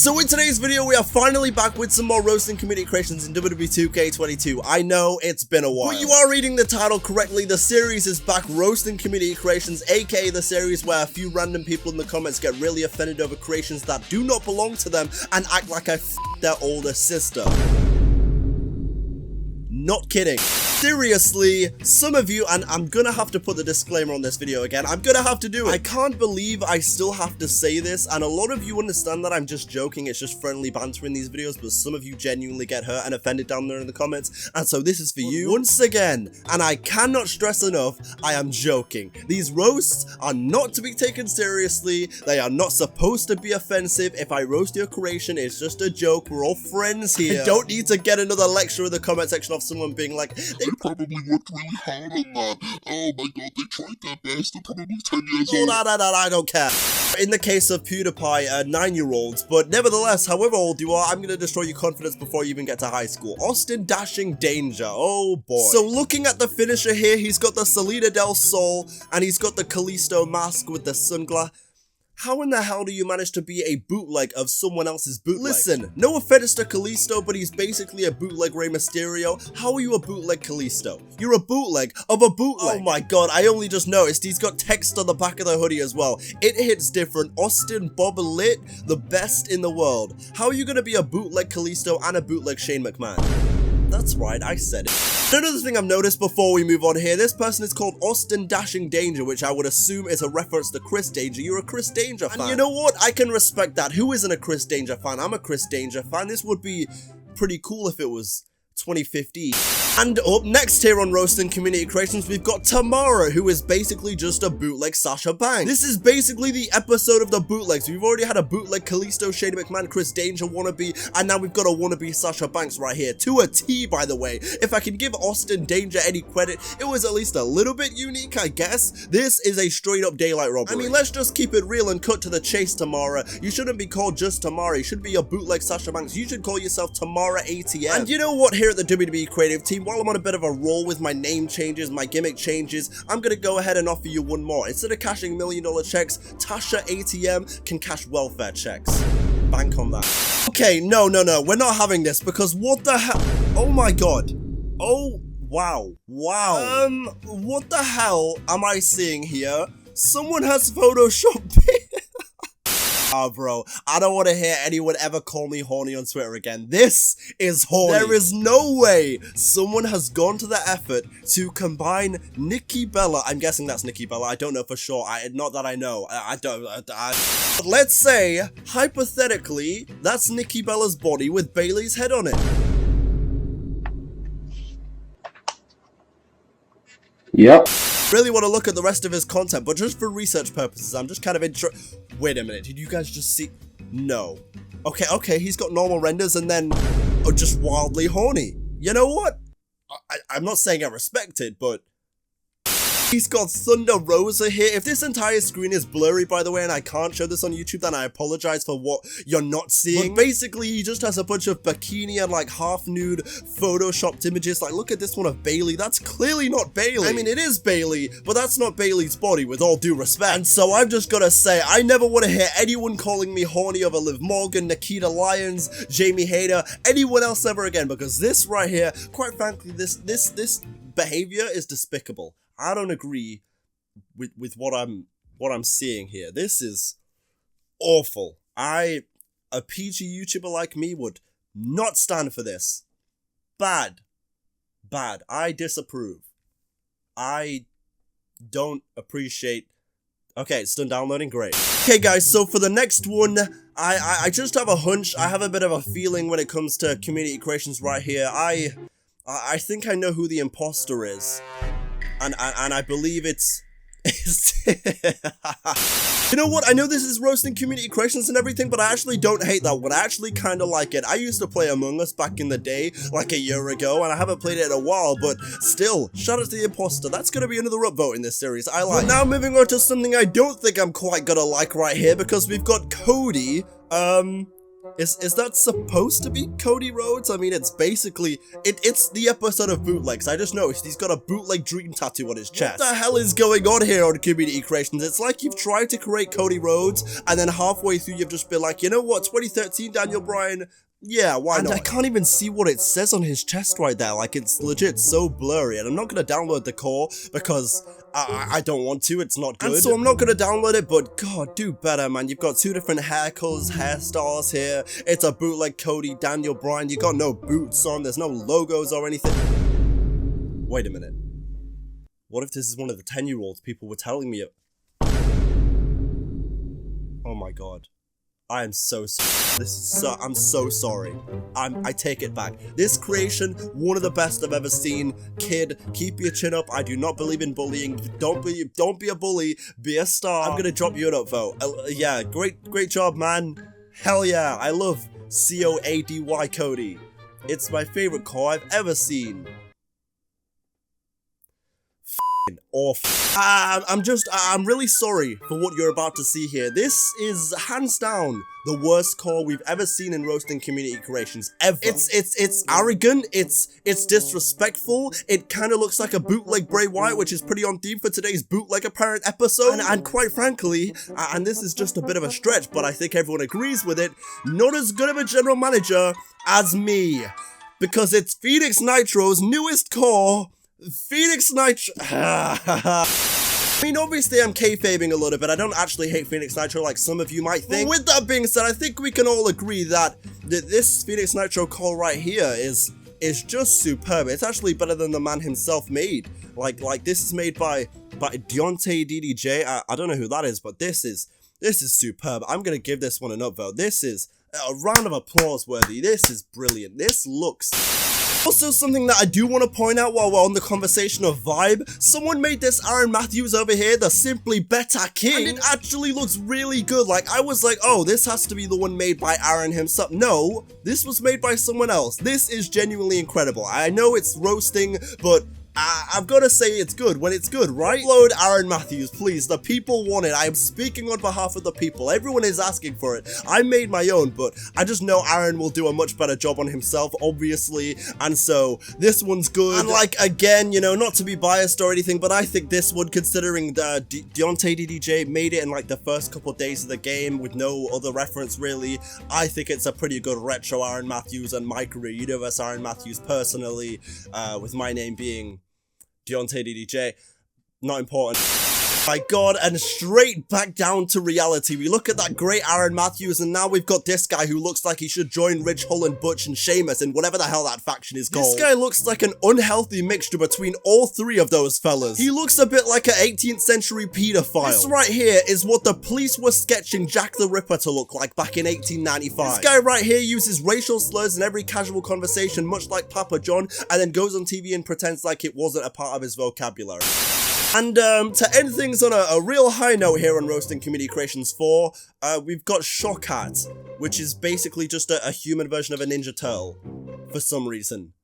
So in today's video, we are finally back with some more roasting community creations in WWE 2K22. I know it's been a while, but you are reading the title correctly. The series is back, roasting community creations, aka the series where a few random people in the comments get really offended over creations that do not belong to them and act like I f***ed their older sister. Not kidding. Seriously, some of you, and I'm gonna have to put the disclaimer on this video again, I'm gonna have to do it. I can't believe I still have to say this, and a lot of you understand that I'm just joking, it's just friendly banter in these videos, but some of you genuinely get hurt and offended down there in the comments, and so this is for you. Once again, and I cannot stress enough, I am joking. These roasts are not to be taken seriously, they are not supposed to be offensive. If I roast your creation, it's just a joke, we're all friends here. I don't need to get another lecture in the comment section of someone being like, they probably worked really hard on that. Oh my god, they tried their best. They're probably 10 years old. I don't care. In the case of PewDiePie, 9-year-olds, but nevertheless, however old you are, I'm gonna destroy your confidence before you even get to high school. Austin Dashing Danger, oh boy. So looking at the finisher here, he's got the Salida del Sol, and he's got the Kalisto mask with the sunglass. How in the hell do you manage to be a bootleg of someone else's bootleg? Listen, no offense to Kalisto, but he's basically a bootleg Rey Mysterio. How are you a bootleg Kalisto? You're a bootleg of a bootleg. Oh my god, I only just noticed he's got text on the back of the hoodie as well. It hits different. Austin Bob Lit, the best in the world. How are you gonna be a bootleg Kalisto and a bootleg Shane McMahon? That's right, I said it. Another thing I've noticed before we move on here, this person is called Austin Dashing Danger, which I would assume is a reference to Chris Danger. You're a Chris Danger fan. And you know what? I can respect that. Who isn't a Chris Danger fan? I'm a Chris Danger fan. This would be pretty cool if it was 2015. And up next here on Roasting Community Creations, we've got Tamara, who is basically just a bootleg Sasha Banks. This is basically the episode of the bootlegs. We've already had a bootleg Kalisto, Shane McMahon, Chris Danger wannabe, and now we've got a wannabe Sasha Banks right here. To a T, by the way. If I can give Austin Danger any credit, it was at least a little bit unique, I guess. This is a straight up daylight robbery. I mean, let's just keep it real and cut to the chase, Tamara. You shouldn't be called just Tamara. You should be a bootleg Sasha Banks. You should call yourself Tamara ATM. And you know what? Here at the WWE Creative Team, while I'm on a bit of a roll with my name changes, my gimmick changes, I'm gonna go ahead and offer you one more. Instead of cashing $1 million checks, Tasha ATM can cash welfare checks. Bank on that. Okay, no, we're not having this because what the hell? Oh my god. Oh, wow. What the hell am I seeing here? Someone has photoshopped it. Oh, bro, I don't want to hear anyone ever call me horny on Twitter again. This is horny. There is no way someone has gone to the effort to combine Nikki Bella. I'm guessing that's Nikki Bella. I don't know for sure. Not that I know. But let's say, hypothetically, that's Nikki Bella's body with Bayley's head on it. Yep. Really want to look at the rest of his content, but just for research purposes, I'm just kind of Wait a minute, did you guys just see? No. Okay, he's got normal renders and then just wildly horny. You know what? I'm not saying I respect it, but he's got Thunder Rosa here. If this entire screen is blurry, by the way, and I can't show this on YouTube, then I apologize for what you're not seeing. But basically, he just has a bunch of bikini and like half-nude photoshopped images. Like, look at this one of Bayley. That's clearly not Bayley. I mean, it is Bayley, but that's not Bayley's body, with all due respect. And so I've just got to say, I never want to hear anyone calling me horny over Liv Morgan, Nikita Lyons, Jamie Hayter, anyone else ever again, because this right here, quite frankly, this behavior is despicable. I don't agree with what I'm seeing here. This is awful. A PG YouTuber like me would not stand for this. Bad. I disapprove. I don't appreciate. Okay, it's done downloading. Great. Okay, guys. So for the next one, I just have a hunch. I have a bit of a feeling when it comes to community creations right here. I think I know who the imposter is. And I believe it's You know what? I know this is roasting community creations and everything, but I actually don't hate that one. I actually kind of like it. I used to play Among Us back in the day, like a year ago, and I haven't played it in a while, but still, shout out to the imposter. That's going to be another upvote in this series. I like it. Now moving on to something I don't think I'm quite going to like right here, because we've got Cody, Is that supposed to be Cody Rhodes? I mean, it's basically, it's the episode of bootlegs. I just noticed he's got a bootleg dream tattoo on his chest. What the hell is going on here on Community Creations? It's like you've tried to create Cody Rhodes, and then halfway through you've just been like, you know what, 2013 Daniel Bryan, yeah, why not? And I can't even see what it says on his chest right there. Like, it's legit so blurry. And I'm not going to download the core because I don't want to. It's not good. And so I'm not going to download it, but God, do better, man. You've got two different hair colors, hairstyles here. It's a bootleg Cody, Daniel Bryan. You got no boots on. There's no logos or anything. Wait a minute. What if this is one of the 10-year-olds people were telling me? Oh my God. I am so sorry. I'm so sorry. I take it back. This creation, one of the best I've ever seen. Kid, keep your chin up. I do not believe in bullying. Don't be a bully. Be a star. I'm gonna drop you an upvote. Yeah, great job, man. Hell yeah, I love COADY Cody. It's my favorite core I've ever seen. Awful. I'm really sorry for what you're about to see here. This is hands down the worst core we've ever seen in roasting Community Creations ever. It's arrogant, it's disrespectful, it kind of looks like a bootleg Bray Wyatt, which is pretty on theme for today's bootleg apparent episode, and quite frankly, and this is just a bit of a stretch, but I think everyone agrees with it, not as good of a general manager as me, because it's Phoenix Nitro's newest core, Phoenix Nitro. I mean, obviously I'm kayfabing a little bit. I don't actually hate Phoenix Nitro like some of you might think. But with that being said, I think we can all agree that this Phoenix Nitro core right here is just superb. It's actually better than the man himself made. Like this is made by Deonte DDJ. I don't know who that is, but this is superb. I'm gonna give this one an upvote. This is a round of applause worthy. This is brilliant. This looks. Also, something that I do want to point out while we're on the conversation of vibe, someone made this Aaron Matthews over here, the Simply Better King, and it actually looks really good. Like, I was like, oh, this has to be the one made by Aaron himself. No, this was made by someone else. This is genuinely incredible. I know it's roasting, but I've got to say it's good when it's good, right? Upload Aaron Matthews, please. The people want it. I am speaking on behalf of the people. Everyone is asking for it. I made my own, but I just know Aaron will do a much better job on himself, obviously, and so this one's good. And like, again, you know, not to be biased or anything, but I think this one, considering the Deonte DDJ made it in like the first couple of days of the game with no other reference really, I think it's a pretty good retro Aaron Matthews and MyCAREER universe Aaron Matthews personally, with my name being Deonte DDJ, not important. My God, and straight back down to reality. We look at that great Aaron Matthews, and now we've got this guy who looks like he should join Ridge Holland, Butch, and Sheamus in whatever the hell that faction is called. This guy looks like an unhealthy mixture between all three of those fellas. He looks a bit like an 18th century pedophile. This right here is what the police were sketching Jack the Ripper to look like back in 1895. This guy right here uses racial slurs in every casual conversation, much like Papa John, and then goes on TV and pretends like it wasn't a part of his vocabulary. And to end things on a real high note here on Roasting Community Creations 4, we've got Shockat, which is basically just a human version of a Ninja Turtle, for some reason.